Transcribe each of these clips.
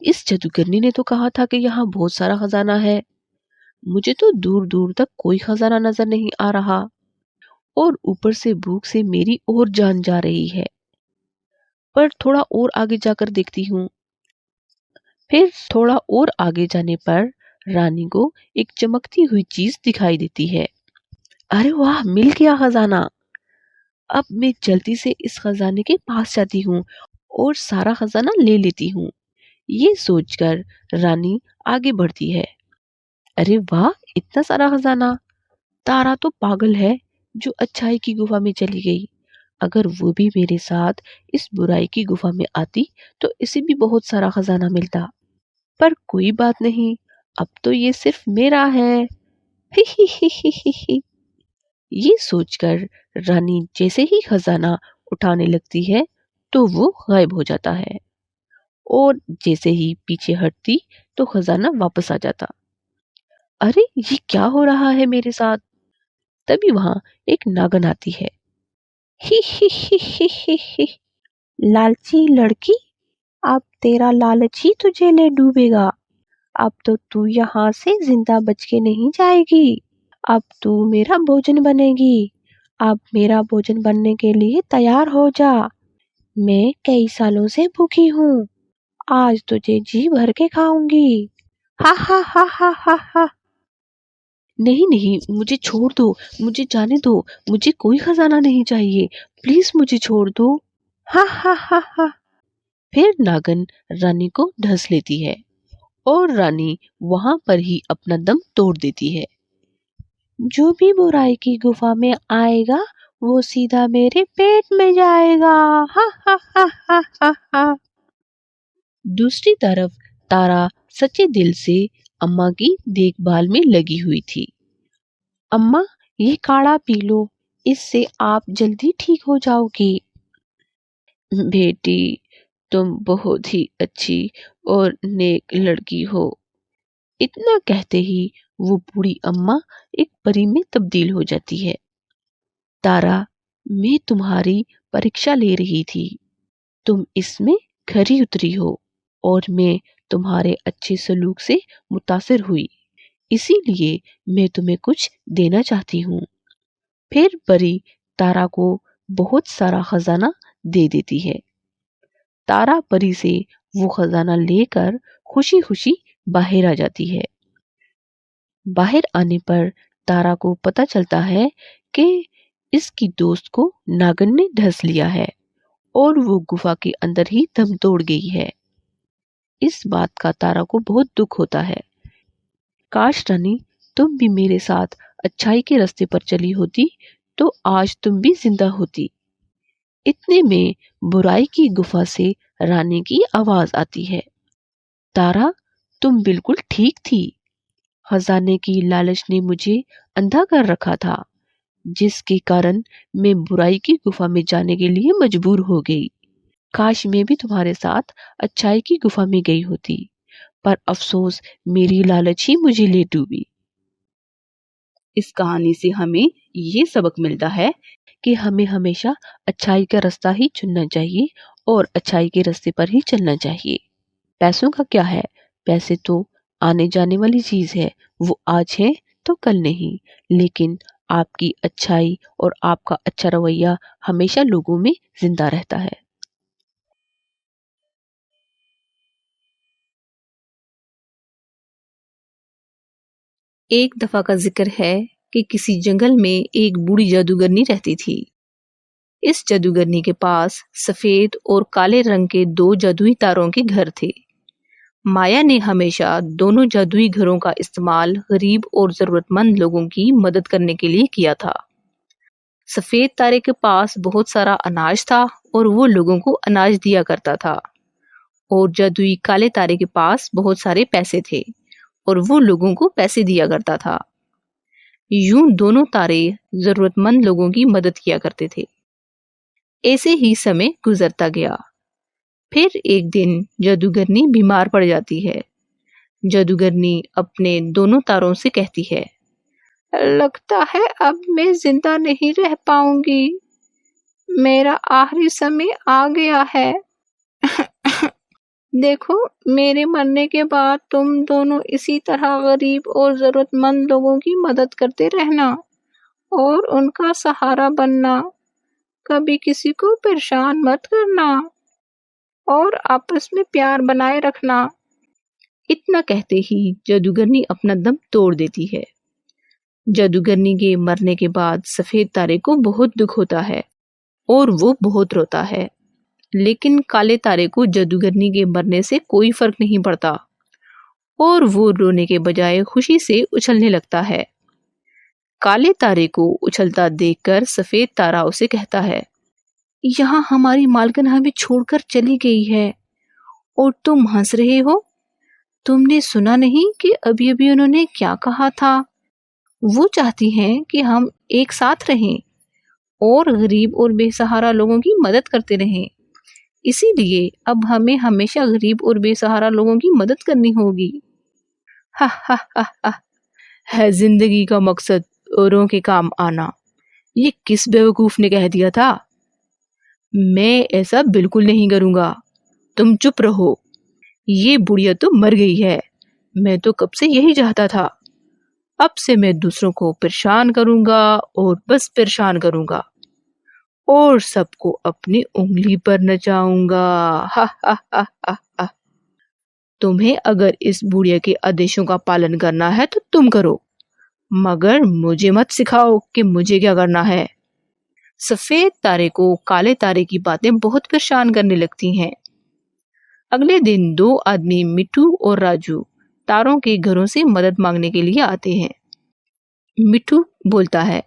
اس جادوگرنی نے تو کہا تھا کہ یہاں بہت سارا خزانہ ہے، مجھے تو دور دور تک کوئی خزانہ نظر نہیں آ رہا، اور اوپر سے بھوک سے میری اور جان جا رہی ہے۔ پر تھوڑا اور آگے جا کر دیکھتی ہوں۔ پھر تھوڑا اور آگے جانے پر رانی کو ایک چمکتی ہوئی چیز دکھائی دیتی ہے۔ ارے واہ، مل گیا خزانہ! اب میں جلدی سے اس خزانے کے پاس جاتی ہوں اور سارا خزانہ لے لیتی ہوں۔ یہ سوچ کر رانی آگے بڑھتی ہے۔ ارے واہ، اتنا سارا خزانہ! تارا تو پاگل ہے جو اچھائی کی گفا میں چلی گئی۔ اگر وہ بھی میرے ساتھ اس برائی کی گفا میں آتی تو اسے بھی بہت سارا خزانہ ملتا۔ پر کوئی بات نہیں، اب تو یہ صرف میرا ہے۔ ہی ہی ہی ہی ہی ہی۔ یہ سوچ کر رانی جیسے ہی خزانہ اٹھانے لگتی ہے تو وہ غائب ہو جاتا ہے، اور جیسے ہی پیچھے ہٹتی تو خزانہ واپس آ جاتا۔ ارے یہ کیا ہو رہا ہے میرے ساتھ؟ تبھی وہاں ایک ناگن آتی ہے۔ ہی ہی ہی ہی ہی ہی۔ لالچی لڑکی، اب تیرا لالچ ہی تجھے لے ڈوبے گا۔ اب تو یہاں سے زندہ بچ کے نہیں جائے گی۔ اب تو میرا بھوجن بنے گی۔ اب میرا بھوجن بننے کے لیے تیار ہو جا۔ میں کئی سالوں سے بھوکی ہوں، آج تجھے جی بھر کے کھاؤں گی۔ ہا ہا ہا ہا ہا ہا۔ نہیں نہیں، مجھے چھوڑ دو، مجھے جانے دو، مجھے کوئی خزانہ نہیں چاہیے، پلیز مجھے چھوڑ دو۔ ہا ہا ہا ہا۔ پھر ناگن رانی کو ڈھس لیتی ہے اور رانی وہاں پر ہی اپنا دم توڑ دیتی ہے۔ جو بھی برائی کی گفا میں آئے گا وہ سیدھا میرے پیٹ میں جائے گا۔ ہا ہا ہا ہا ہا ہا۔ دوسری طرف تارا سچے دل سے اماں کی دیکھ بھال میں لگی ہوئی تھی۔ اماں، یہ کاڑھا پی لو، اس سے آپ جلدی ٹھیک ہو جاؤ گی۔ بیٹی، تم بہت ہی اچھی اور نیک لڑکی ہو۔ اتنا کہتے ہی وہ بوڑھی اماں ایک پری میں تبدیل ہو جاتی ہے۔ تارا، میں تمہاری پریکشا لے رہی تھی، تم اس میں کھری اتری ہو، اور میں تمہارے اچھے سلوک سے متاثر ہوئی، اسی لیے میں تمہیں کچھ دینا چاہتی ہوں۔ پھر پری تارا کو بہت سارا خزانہ دے دیتی ہے۔ تارا پری سے وہ خزانہ لے کر خوشی خوشی باہر آ جاتی ہے۔ باہر آنے پر تارا کو پتہ چلتا ہے کہ اس کی دوست کو ناگن نے ڈھس لیا ہے اور وہ گفا کے اندر ہی دم توڑ گئی ہے۔ اس بات کا تارا کو بہت دکھ ہوتا ہے۔ کاش رانی، تم بھی میرے ساتھ اچھائی کے راستے پر چلی ہوتی تو آج تم بھی زندہ ہوتی۔ اتنے میں برائی کی گفا سے رانی کی آواز آتی ہے۔ تارا، تم بالکل ٹھیک تھی، خزانے کی لالچ نے مجھے اندھا کر رکھا تھا، جس کے کارن میں برائی کی گفا میں جانے کے لیے مجبور ہو گئی۔ کاش میں بھی تمہارے ساتھ اچھائی کی گفا میں گئی ہوتی، پر افسوس میری لالچ ہی مجھے لے ڈوبی۔ اس کہانی سے ہمیں یہ سبق ملتا ہے کہ ہمیں ہمیشہ اچھائی کا راستہ ہی چننا چاہیے اور اچھائی کے راستے پر ہی چلنا چاہیے۔ پیسوں کا کیا ہے؟ پیسے تو آنے جانے والی چیز ہے، وہ آج ہے تو کل نہیں، لیکن آپ کی اچھائی اور آپ کا اچھا رویہ ہمیشہ لوگوں میں زندہ رہتا ہے۔ ایک دفعہ کا ذکر ہے کہ کسی جنگل میں ایک بوڑھی جادوگرنی رہتی تھی۔ اس جادوگرنی کے پاس سفید اور کالے رنگ کے دو جادوئی تاروں کے گھر تھے۔ مایا نے ہمیشہ دونوں جادوئی گھروں کا استعمال غریب اور ضرورت مند لوگوں کی مدد کرنے کے لیے کیا تھا۔ سفید تارے کے پاس بہت سارا اناج تھا اور وہ لوگوں کو اناج دیا کرتا تھا، اور جادوئی کالے تارے کے پاس بہت سارے پیسے تھے اور وہ لوگوں کو پیسے دیا کرتا تھا۔ یوں دونوں تارے ضرورت مند لوگوں کی مدد کیا کرتے تھے۔ ایسے ہی سمے گزرتا گیا۔ پھر ایک دن جادوگرنی بیمار پڑ جاتی ہے۔ جادوگرنی اپنے دونوں تاروں سے کہتی ہے، لگتا ہے اب میں زندہ نہیں رہ پاؤں گی، میرا آخری سمے آ گیا ہے۔ دیکھو، میرے مرنے کے بعد تم دونوں اسی طرح غریب اور ضرورت مند لوگوں کی مدد کرتے رہنا اور ان کا سہارا بننا، کبھی کسی کو پریشان مت کرنا اور آپس میں پیار بنائے رکھنا۔ اتنا کہتے ہی جادوگرنی اپنا دم توڑ دیتی ہے۔ جادوگرنی کے مرنے کے بعد سفید تارے کو بہت دکھ ہوتا ہے اور وہ بہت روتا ہے، لیکن کالے تارے کو جادوگرنی کے مرنے سے کوئی فرق نہیں پڑتا اور وہ رونے کے بجائے خوشی سے اچھلنے لگتا ہے۔ کالے تارے کو اچھلتا دیکھ کر سفید تارا اسے کہتا ہے، یہاں ہماری مالکن ہمیں چھوڑ کر چلی گئی ہے اور تم ہنس رہے ہو؟ تم نے سنا نہیں کہ ابھی ابھی انہوں نے کیا کہا تھا؟ وہ چاہتی ہیں کہ ہم ایک ساتھ رہیں اور غریب اور بے سہارا لوگوں کی مدد کرتے رہیں، اسی لیے اب ہمیں ہمیشہ غریب اور بے سہارا لوگوں کی مدد کرنی ہوگی۔ ہا ہا ہا ہا، ہے زندگی کا مقصد اوروں کے کام آنا، یہ کس بیوقوف نے کہہ دیا تھا؟ میں ایسا بالکل نہیں کروں گا، تم چپ رہو، یہ بڑھیا تو مر گئی ہے، میں تو کب سے یہی چاہتا تھا، اب سے میں دوسروں کو پریشان کروں گا اور بس پریشان کروں گا اور سب کو اپنی انگلی پر نچاؤں گا۔ ہا ہا ہا ہا ہا۔ تمہیں اگر اس بڑھیا کے آدیشوں کا پالن کرنا ہے تو تم کرو، مگر مجھے مت سکھاؤ کہ مجھے کیا کرنا ہے۔ سفید تارے کو کالے تارے کی باتیں بہت پریشان کرنے لگتی ہیں۔ اگلے دن دو آدمی مٹھو اور راجو تاروں کے گھروں سے مدد مانگنے کے لیے آتے ہیں۔ مٹھو بولتا ہے،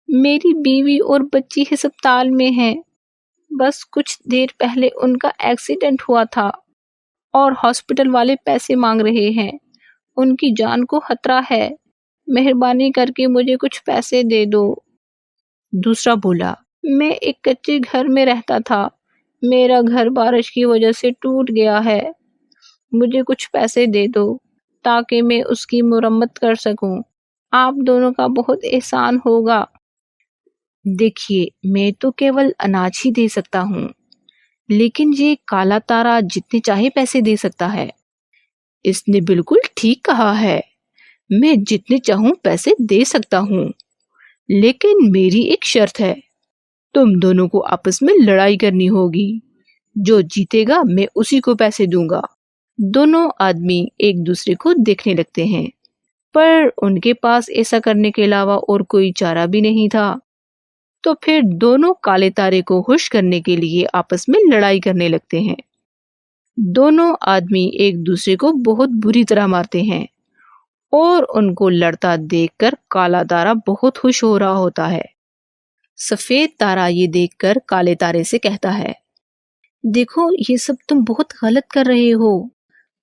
میری بیوی اور بچی ہسپتال میں ہیں، بس کچھ دیر پہلے ان کا ایکسیڈنٹ ہوا تھا اور ہاسپٹل والے پیسے مانگ رہے ہیں، ان کی جان کو خطرہ ہے، مہربانی کر کے مجھے کچھ پیسے دے دو۔ دوسرا بولا، میں ایک کچے گھر میں رہتا تھا، میرا گھر بارش کی وجہ سے ٹوٹ گیا ہے، مجھے کچھ پیسے دے دو تاکہ میں اس کی مرمت کر سکوں، آپ دونوں کا بہت احسان ہوگا۔ دیکھیے، میں تو کیول اناج ہی دے سکتا ہوں، لیکن یہ کالا تارا جتنے چاہے پیسے دے سکتا ہے۔ اس نے بالکل ٹھیک کہا ہے، میں جتنے چاہوں پیسے دے سکتا ہوں، لیکن میری ایک شرط ہے، تم دونوں کو آپس میں لڑائی کرنی ہوگی، جو جیتے گا میں اسی کو پیسے دوں گا۔ دونوں آدمی ایک دوسرے کو دیکھنے لگتے ہیں، پر ان کے پاس ایسا کرنے کے علاوہ اور کوئی چارہ بھی نہیں تھا، تو پھر دونوں کالے تارے کو خوش کرنے کے لیے آپس میں لڑائی کرنے لگتے ہیں۔ دونوں آدمی ایک دوسرے کو بہت بری طرح مارتے ہیں اور ان کو لڑتا دیکھ کر کالا تارا بہت خوش ہو رہا ہوتا ہے۔ سفید تارا یہ دیکھ کر کالے تارے سے کہتا ہے، دیکھو، یہ سب تم بہت غلط کر رہے ہو،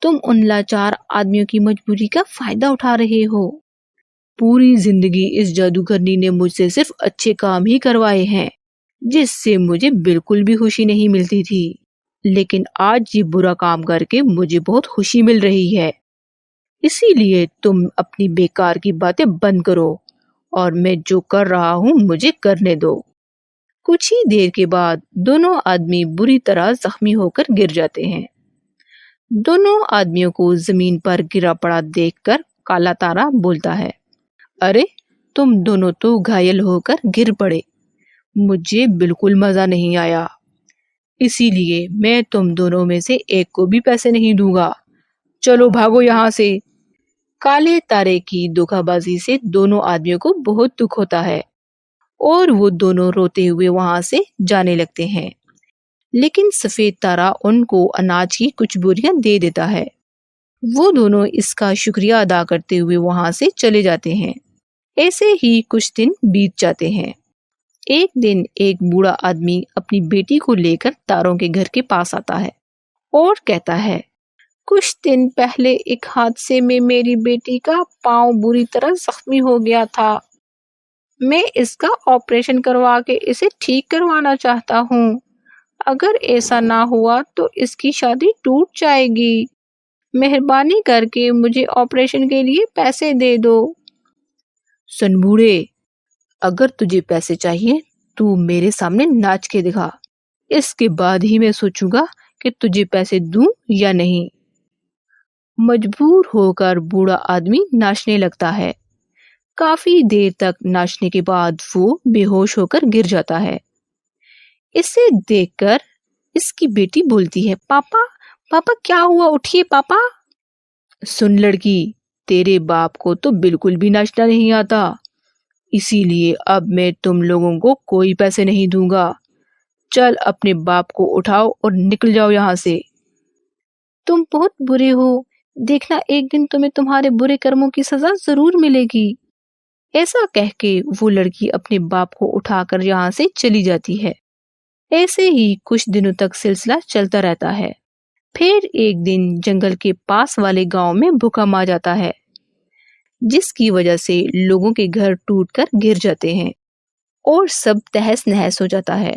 تم ان لاچار آدمیوں کی مجبوری کا فائدہ اٹھا رہے ہو۔ پوری زندگی اس جادوگرنی نے مجھ سے صرف اچھے کام ہی کروائے ہیں، جس سے مجھے بالکل بھی خوشی نہیں ملتی تھی، لیکن آج یہ برا کام کر کے مجھے بہت خوشی مل رہی ہے، اسی لیے تم اپنی بیکار کی باتیں بند کرو اور میں جو کر رہا ہوں مجھے کرنے دو۔ کچھ ہی دیر کے بعد دونوں آدمی بری طرح زخمی ہو کر گر جاتے ہیں۔ دونوں آدمیوں کو زمین پر گرا پڑا دیکھ کر کالا تارا بولتا ہے، ارے تم دونوں تو گھائل ہو کر گر پڑے، مجھے بالکل مزہ نہیں آیا، اسی لیے میں تم دونوں میں سے ایک کو بھی پیسے نہیں دوں گا، چلو بھاگو یہاں سے۔ کالے تارے کی دھوکہ بازی سے دونوں آدمیوں کو بہت دکھ ہوتا ہے اور وہ دونوں روتے ہوئے وہاں سے جانے لگتے ہیں، لیکن سفید تارا ان کو اناج کی کچھ بوریاں دے دیتا ہے۔ وہ دونوں اس کا شکریہ ادا کرتے ہوئے وہاں سے چلے جاتے ہیں۔ ایسے ہی کچھ دن بیت جاتے ہیں۔ ایک دن ایک بوڑھا آدمی اپنی بیٹی کو لے کر تاروں کے گھر کے پاس آتا ہے اور کہتا ہے، کچھ دن پہلے ایک حادثے میں میری بیٹی کا پاؤں بری طرح زخمی ہو گیا تھا، میں اس کا آپریشن کروا کے اسے ٹھیک کروانا چاہتا ہوں، اگر ایسا نہ ہوا تو اس کی شادی ٹوٹ جائے گی، مہربانی کر کے مجھے آپریشن کے لیے پیسے دے دو۔ سن بوڑھے، اگر تجھے پیسے چاہیے تو میرے سامنے ناچ کے دکھا، اس کے بعد ہی میں سوچوں گا کہ تجھے پیسے دوں یا نہیں۔ مجبور ہو کر بوڑھا آدمی ناچنے لگتا ہے۔ کافی دیر تک ناچنے کے بعد وہ بے ہوش ہو کر گر جاتا ہے۔ اسے دیکھ کر اس کی بیٹی بولتی ہے، پاپا پاپا کیا ہوا، اٹھیے پاپا۔ سن لڑکی، تیرے باپ کو تو بالکل بھی ناچنا نہیں آتا، اسی لیے اب میں تم لوگوں کو کوئی پیسے نہیں دوں گا۔ چل اپنے باپ کو اٹھاؤ اور نکل جاؤ یہاں سے۔ تم بہت برے ہو، دیکھنا ایک دن تمہیں تمہارے برے کرموں کی سزا ضرور ملے گی۔ ایسا کہہ کے وہ لڑکی اپنے باپ کو اٹھا کر یہاں سے چلی جاتی ہے۔ ایسے ہی کچھ دنوں تک سلسلہ چلتا رہتا ہے۔ پھر ایک دن جنگل کے پاس والے گاؤں میں بھوکم آ جاتا ہے، جس کی وجہ سے لوگوں کے گھر ٹوٹ کر گر جاتے ہیں اور سب تہس نہس ہو جاتا ہے۔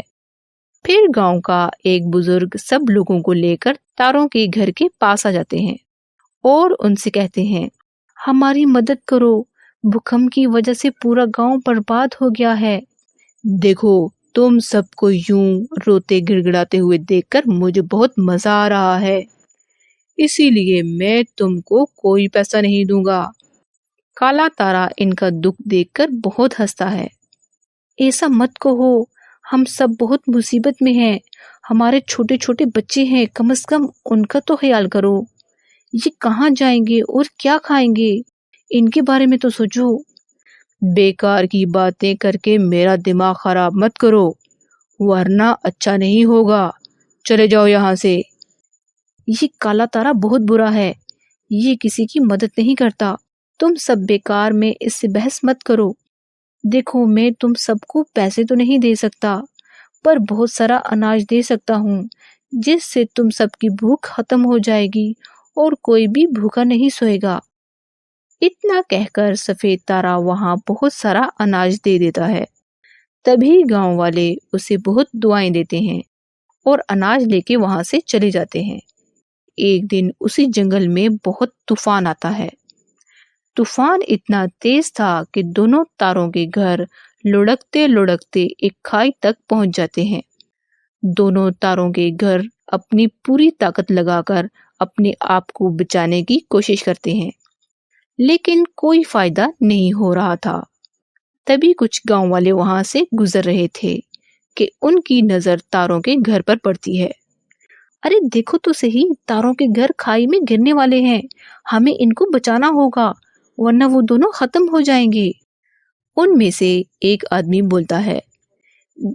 پھر گاؤں کا ایک بزرگ سب لوگوں کو لے کر تاروں کے گھر کے پاس آ جاتے ہیں اور ان سے کہتے ہیں، ہماری مدد کرو، بھوکم کی وجہ سے پورا گاؤں برباد ہو گیا ہے۔ دیکھو تم سب کو یوں روتے گڑ گڑاتے ہوئے دیکھ کر مجھے بہت مزہ آ رہا ہے، اسی لیے میں تم کو کوئی پیسہ نہیں دوں گا۔ کالا تارا ان کا دکھ دیکھ کر بہت ہنستا ہے۔ ایسا مت کہو، ہم سب بہت مصیبت میں ہیں، ہمارے چھوٹے چھوٹے بچے ہیں، کم از کم ان کا تو خیال کرو۔ یہ کہاں جائیں گے اور کیا کھائیں گے، ان کے بارے میں تو سوچو۔ بیکار کی باتیں کر کے میرا دماغ خراب مت کرو، ورنہ اچھا نہیں ہوگا، چلے جاؤ یہاں سے۔ یہ کالا تارا بہت برا ہے، یہ کسی کی مدد نہیں کرتا، تم سب بیکار میں اس سے بحث مت کرو۔ دیکھو میں تم سب کو پیسے تو نہیں دے سکتا، پر بہت سارا اناج دے سکتا ہوں، جس سے تم سب کی بھوک ختم ہو جائے گی اور کوئی بھی بھوکا نہیں سوئے گا۔ اتنا کہہ کر سفید تارا وہاں بہت سارا اناج دے دیتا ہے۔ تبھی گاؤں والے اسے بہت دعائیں دیتے ہیں اور اناج لے کے وہاں سے چلے جاتے ہیں۔ ایک دن اسی جنگل میں بہت طوفان آتا ہے۔ طوفان اتنا تیز تھا کہ دونوں تاروں کے گھر لڑکتے لڑکتے ایک کھائی تک پہنچ جاتے ہیں۔ دونوں تاروں کے گھر اپنی پوری طاقت لگا کر اپنے آپ کو بچانے کی کوشش کرتے ہیں، لیکن کوئی فائدہ نہیں ہو رہا تھا۔ تبھی کچھ گاؤں والے وہاں سے گزر رہے تھے کہ ان کی نظر تاروں کے گھر پر پڑتی ہے۔ ارے دیکھو تو صحیح، تاروں کے گھر کھائی میں گرنے والے ہیں، ہمیں ان کو بچانا ہوگا ورنہ وہ دونوں ختم ہو جائیں گے۔ ان میں سے ایک آدمی بولتا ہے،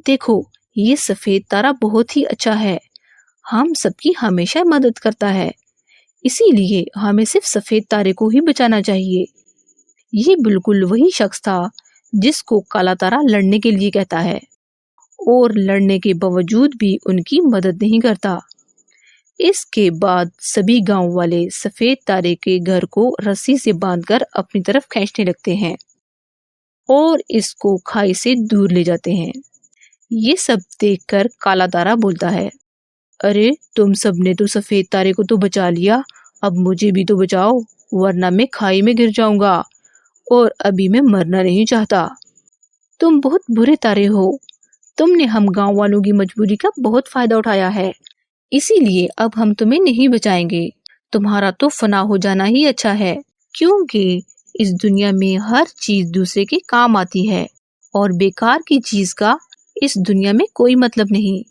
دیکھو یہ سفید تارا بہت ہی اچھا ہے، ہم سب کی ہمیشہ مدد کرتا ہے، اسی لیے ہمیں صرف سفید تارے کو ہی بچانا چاہیے۔ یہ بالکل وہی شخص تھا جس کو کالا تارا لڑنے کے لیے کہتا ہے، اور لڑنے کے باوجود بھی ان کی مدد نہیں کرتا۔ اس کے بعد سبھی گاؤں والے سفید تارے کے گھر کو رسی سے باندھ کر اپنی طرف کھینچنے لگتے ہیں اور اس کو کھائی سے دور لے جاتے ہیں۔ یہ سب دیکھ کر کالا تارا بولتا ہے، ارے تم سب نے تو سفید تارے کو تو بچا لیا، اب مجھے بھی تو بچاؤ، ورنہ میں کھائی میں گر جاؤں گا اور ابھی میں مرنا نہیں چاہتا۔ تم بہت برے تارے ہو، تم نے ہم گاؤں والوں کی مجبوری کا بہت فائدہ اٹھایا ہے، اسی لیے اب ہم تمہیں نہیں بچائیں گے، تمہارا تو فنا ہو جانا ہی اچھا ہے، کیونکہ اس دنیا میں ہر چیز دوسرے کے کام آتی ہے اور بیکار کی چیز کا اس دنیا میں کوئی مطلب نہیں۔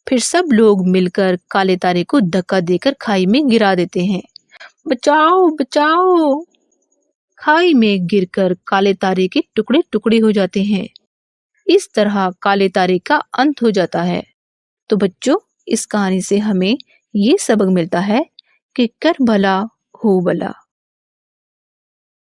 پھر سب لوگ مل کر کالے تارے کو دھکا دے کر کھائی میں گرا دیتے ہیں۔ بچاؤ بچاؤ! کھائی میں گر کر کالے تارے کے ٹکڑے ٹکڑے ہو جاتے ہیں۔ اس طرح کالے تارے کا انت ہو جاتا ہے۔ تو بچوں، اس کہانی سے ہمیں یہ سبق ملتا ہے کہ کر بھلا ہو بھلا۔